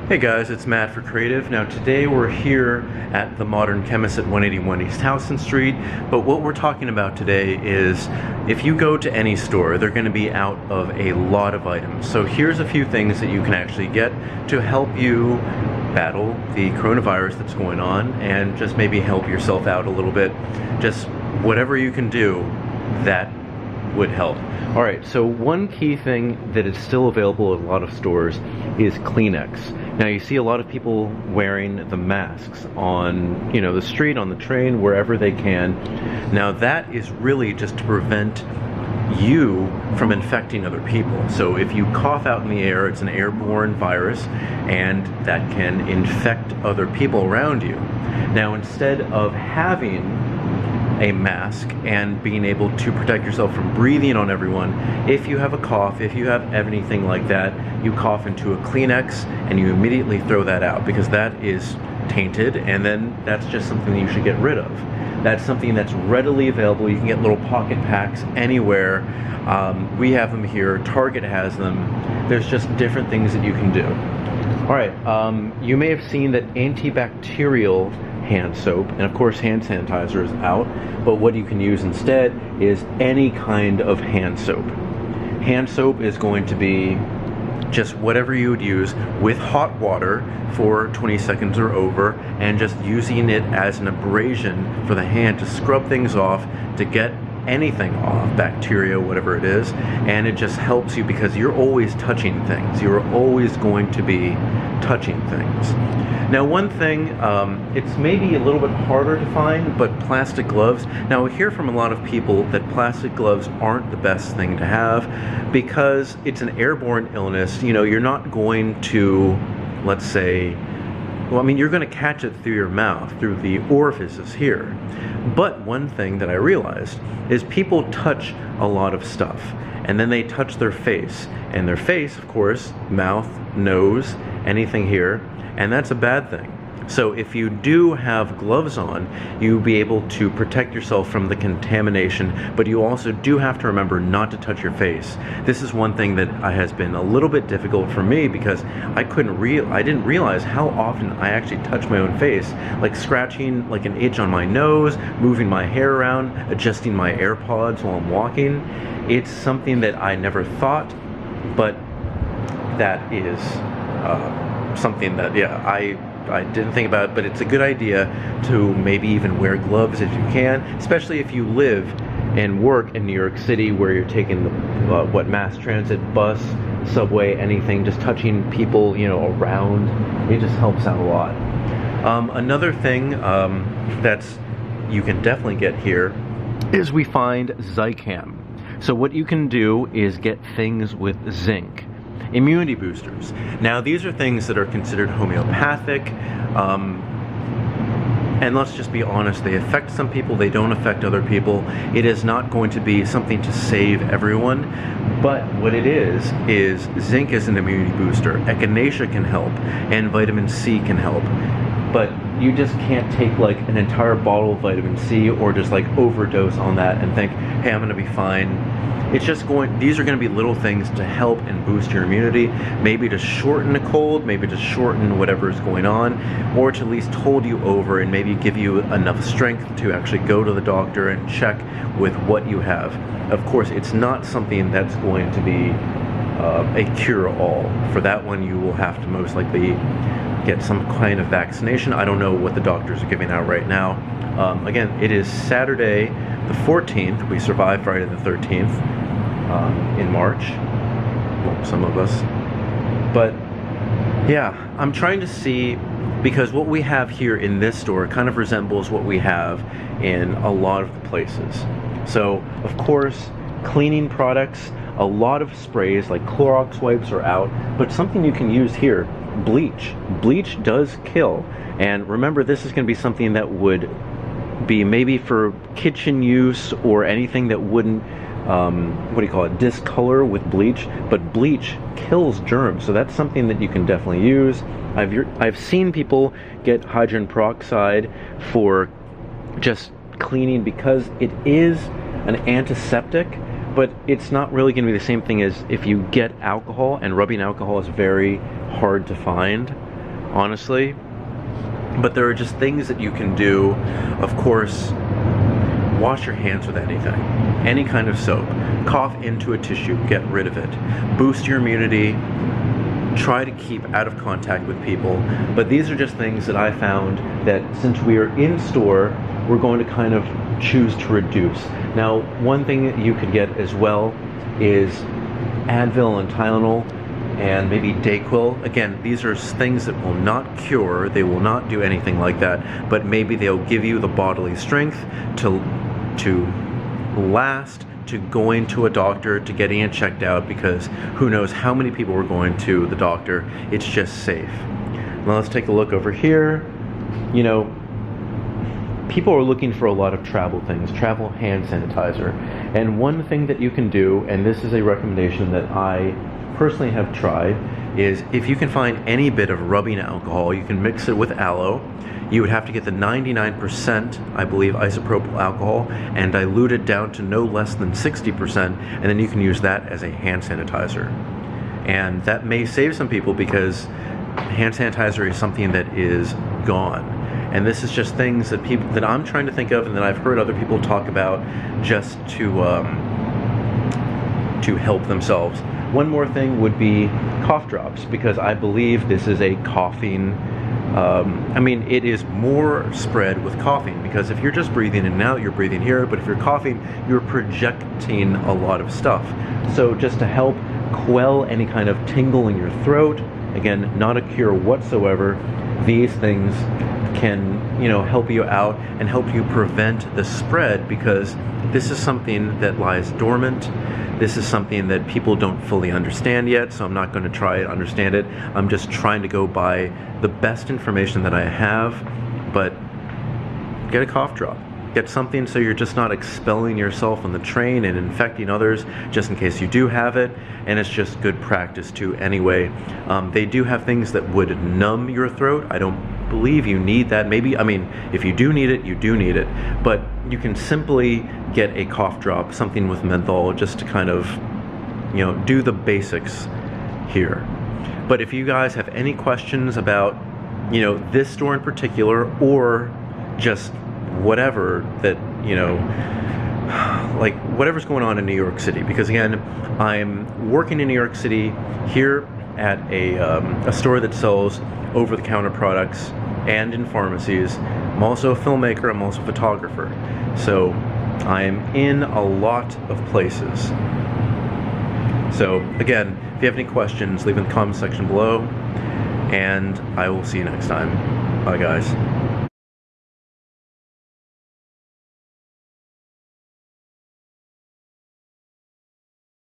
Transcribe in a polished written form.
Hey guys, it's Matt for Creative. Now today we're here at the Modern Chemist at 181 East Houston Street, but what we're talking about today is if you go to any store, they're going to be out of a lot of items. So here's a few things that you can actually get to help you battle the coronavirus that's going on and just maybe help yourself out a little bit. Just whatever you can do that would help. Alright, so one key thing that is still available at a lot of stores is Kleenex. Now you see a lot of people wearing the masks on, the street, on the train, wherever they can. Now that is really just to prevent you from infecting other people. So if you cough out in the air, it's an airborne virus and that can infect other people around you. Now instead of having a mask and being able to protect yourself from breathing on everyone, if you have a cough, if you have anything like that, you cough into a Kleenex and you immediately throw that out because that is tainted, and then that's just something that you should get rid of. That's something that's readily available. You can get little pocket packs anywhere. We have them here. Target has them. There's just different things that you can do. Alright, you may have seen that antibacterial hand soap, and of course hand sanitizer is out, but what you can use instead is any kind of hand soap. Hand soap is going to be just whatever you would use with hot water for 20 seconds or over, and just using it as an abrasion for the hand to scrub things off, to get anything off, bacteria, whatever it is, and it just helps you because you're always touching things. You're always going to be touching things. Now one thing, it's maybe a little bit harder to find, but plastic gloves. Now we hear from a lot of people that plastic gloves aren't the best thing to have because it's an airborne illness. You're not going to, let's say, you're going to catch it through your mouth, through the orifices here. But one thing that I realized is people touch a lot of stuff, and then they touch their face. And their face, of course, mouth, nose, anything here, and that's a bad thing. So if you do have gloves on, you'll be able to protect yourself from the contamination, but you also do have to remember not to touch your face. This is one thing that has been a little bit difficult for me because I didn't realize how often I actually touch my own face, like scratching like an itch on my nose, moving my hair around, adjusting my AirPods while I'm walking. It's something that I never thought, but that is something that, I didn't think about it, but it's a good idea to maybe even wear gloves if you can, especially if you live and work in New York City where you're taking the, mass transit, bus, subway, anything, just touching people, around. It just helps out a lot. Another thing that's you can definitely get here is we find Zicam. So what you can do is get things with zinc. Immunity boosters. Now these are things that are considered homeopathic, and let's just be honest, they affect some people, they don't affect other people. It is not going to be something to save everyone, but what it is zinc is an immunity booster. Echinacea can help, and vitamin C can help. But you just can't take like an entire bottle of vitamin C or just like overdose on that and think, hey, I'm gonna be fine. It's just these are going to be little things to help and boost your immunity, maybe to shorten a cold, maybe to shorten whatever is going on, or to at least hold you over and maybe give you enough strength to actually go to the doctor and check with what you have. Of course, it's not something that's going to be a cure-all. For that one, you will have to most likely get some kind of vaccination. I don't know what the doctors are giving out right now. Again, it is Saturday the 14th. We survived Friday the 13th in March. Well, some of us. But yeah, I'm trying to see, because what we have here in this store kind of resembles what we have in a lot of the places. So, of course, cleaning products, a lot of sprays like Clorox wipes are out, but something you can use here, bleach. Bleach does kill. And remember, this is going to be something that would be maybe for kitchen use or anything that wouldn't discolor with bleach, but bleach kills germs, so that's something that you can definitely use. I've seen people get hydrogen peroxide for just cleaning because it is an antiseptic, but it's not really going to be the same thing as if you get alcohol, and rubbing alcohol is very hard to find. honestly. But there are just things that you can do. Of course, wash your hands with anything, any kind of soap. Cough into a tissue, get rid of it. Boost your immunity. Try to keep out of contact with people. But these are just things that I found that since we are in store, we're going to kind of choose to reduce. Now, one thing that you could get as well is Advil and Tylenol and maybe Dayquil. Again, these are things that will not cure, they will not do anything like that, but maybe they'll give you the bodily strength to last, to going to a doctor, to getting it checked out, because who knows how many people are going to the doctor. It's just safe. Now let's take a look over here. You know, people are looking for a lot of travel things, travel hand sanitizer. And one thing that you can do, and this is a recommendation that I personally have tried, is if you can find any bit of rubbing alcohol, you can mix it with aloe. You would have to get the 99%, I believe, isopropyl alcohol and dilute it down to no less than 60%, and then you can use that as a hand sanitizer. And that may save some people because hand sanitizer is something that is gone. And this is just things that people that I'm trying to think of and that I've heard other people talk about just to help themselves. One more thing would be cough drops, because I believe this is a coughing, I mean, it is more spread with coughing, because if you're just breathing in and out, you're breathing here, but if you're coughing, you're projecting a lot of stuff. So just to help quell any kind of tingle in your throat, again, not a cure whatsoever, these things can, you know, help you out and help you prevent the spread, because this is something that lies dormant. This is something that people don't fully understand yet, so I'm not going to try to understand it. I'm just trying to go by the best information that I have. But get a cough drop. Get something so you're just not expelling yourself on the train and infecting others, just in case you do have it. And it's just good practice too anyway. They do have things that would numb your throat. I don't believe you need that. Maybe, I mean, if you do need it, you do need it. But you can simply get a cough drop, something with menthol, just to kind of, you know, do the basics here. But if you guys have any questions about, you know, this store in particular, or just whatever that, you know, like whatever's going on in New York City, because again, I'm working in New York City here at a store that sells over-the-counter products and in pharmacies. I'm also a filmmaker, I'm also a photographer. So I'm in a lot of places. So again, if you have any questions, leave in the comment section below, and I will see you next time. Bye guys.